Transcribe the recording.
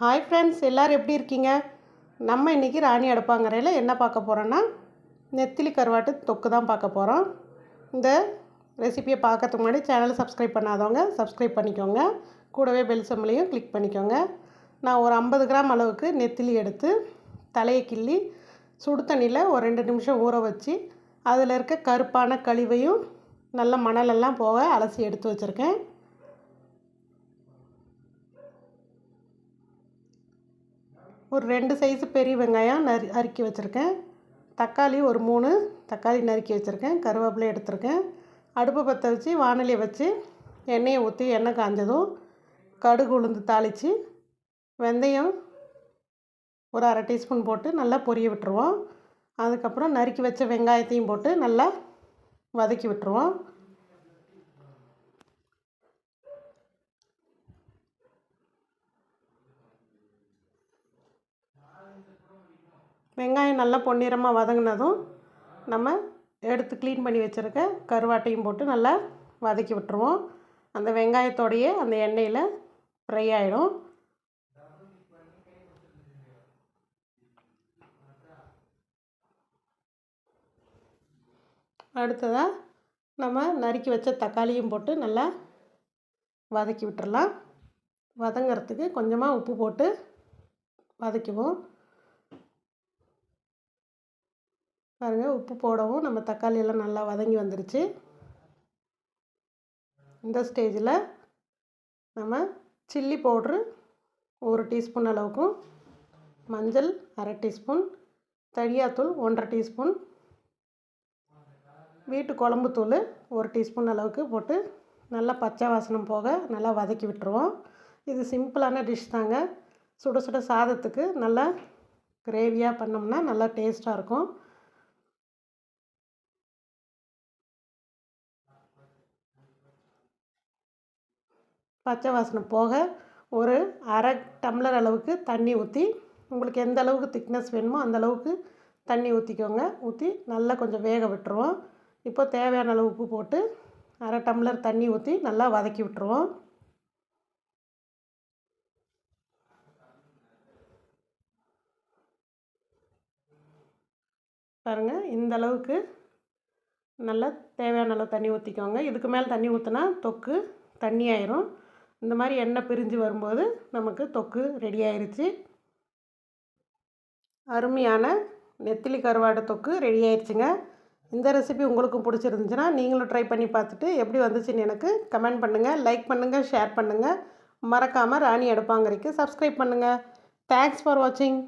Hi friends, எல்லோரும் எப்படி இருக்கீங்க? நம்ம இன்றைக்கி ராணி அடுப்பாங்கரையில் என்ன பார்க்க போகிறோன்னா, நெத்திலி கருவாட்டு தொக்கு தான் பார்க்க போகிறோம். இந்த ரெசிபியை பார்க்கறதுக்கு முன்னாடி சேனலை சப்ஸ்கிரைப் பண்ணாதவங்க சப்ஸ்கிரைப் பண்ணிக்கோங்க. கூடவே பெல் சிம்பலையும் கிளிக் பண்ணிக்கோங்க. நான் ஒரு 50 கிராம் அளவுக்கு நெத்திலி எடுத்து தலையை கிள்ளி சுடு தண்ணியில் ஒரு 2 நிமிஷம் ஊற வச்சு அதில் இருக்க கருப்பான கழிவையும் நல்ல மணலெல்லாம் போக அலசி எடுத்து வச்சுருக்கேன். ஒரு 2 சைஸு பெரிய வெங்காயம் நறுக்கி வச்சுருக்கேன். தக்காளி ஒரு 3 தக்காளி நறுக்கி வச்சுருக்கேன். கருவேப்பிலை எடுத்துருக்கேன். அடுப்பை பற்ற வச்சு வானலியை வச்சு எண்ணெயை ஊற்றி எண்ணெய் காஞ்சதும் கடுகு உளுந்து தாளித்து வெந்தயம் ஒரு 1/2 டீஸ்பூன் போட்டு நல்லா பொரிய விட்டுருவோம். அதுக்கப்புறம் நறுக்கி வச்ச வெங்காயத்தையும் போட்டு நல்லா வதக்கி விட்டுருவோம். வெங்காயம் நல்லா பொன்னிறமாக வதங்கினதும் நம்ம எடுத்து க்ளீன் பண்ணி வச்சுருக்க கருவாட்டையும் போட்டு நல்லா வதக்கி விட்டுருவோம். அந்த வெங்காயத்தோடையே அந்த எண்ணெயில் ஃப்ரை ஆகிடும். அடுத்ததாக நம்ம நறுக்கி வச்ச தக்காளியும் போட்டு நல்லா வதக்கி விட்டுறலாம். வதங்கிறதுக்கு கொஞ்சமாக உப்பு போட்டு வதக்குவோம். பாருங்கள், உப்பு போடவும் நம்ம தக்காளி எல்லாம் நல்லா வதங்கி வந்துருச்சு. இந்த ஸ்டேஜில் நம்ம சில்லி பவுட்ரு 1 டீஸ்பூன் அளவுக்கும், மஞ்சள் 1/2 டீஸ்பூன், தனியாத்தூள் 1/2 டீஸ்பூன், வீட்டு குழம்புத்தூள் 1 டீஸ்பூன் அளவுக்கு போட்டு நல்லா பச்சை வாசனம் போக நல்லா வதக்கி விட்டுருவோம். இது சிம்பிளான டிஷ் தாங்க. சுட சுட சாதத்துக்கு நல்லா கிரேவியாக பண்ணோம்னா நல்லா டேஸ்ட்டாக இருக்கும். பச்சை வாசனை போக ஒரு 1/2 டம்ளர் அளவுக்கு தண்ணி ஊற்றி, உங்களுக்கு எந்த அளவுக்கு திக்னஸ் வேணுமோ அந்த அளவுக்கு தண்ணி ஊற்றிக்கோங்க. ஊற்றி நல்லா கொஞ்சம் வேக விட்டுருவோம். இப்போ தேவையான அளவு உப்பு போட்டு 1/2 டம்ளர் தண்ணி ஊற்றி நல்லா வதக்கி விட்டுருவோம். பாருங்கள், இந்த அளவுக்கு நல்லா தேவையான அளவு தண்ணி ஊற்றிக்கோங்க. இதுக்கு மேலே தண்ணி ஊற்றினா தொக்கு தண்ணி ஆயிரும். இந்த மாதிரி எண்ணெய் பிரிஞ்சு வரும்போது நமக்கு தொக்கு ரெடி ஆயிடுச்சு. அருமையான நெத்திலி கருவாடு தொக்கு ரெடி ஆயிடுச்சுங்க. இந்த ரெசிபி உங்களுக்கும் பிடிச்சிருந்துச்சுன்னா நீங்களும் ட்ரை பண்ணி பார்த்துட்டு எப்படி வந்துச்சுன்னு எனக்கு கமெண்ட் பண்ணுங்கள், லைக் பண்ணுங்கள், ஷேர் பண்ணுங்கள். மறக்காமல் ராணி அடுப்பாங்கரைக்கு சப்ஸ்கிரைப் பண்ணுங்கள். தேங்க்ஸ் ஃபார் வாட்சிங்.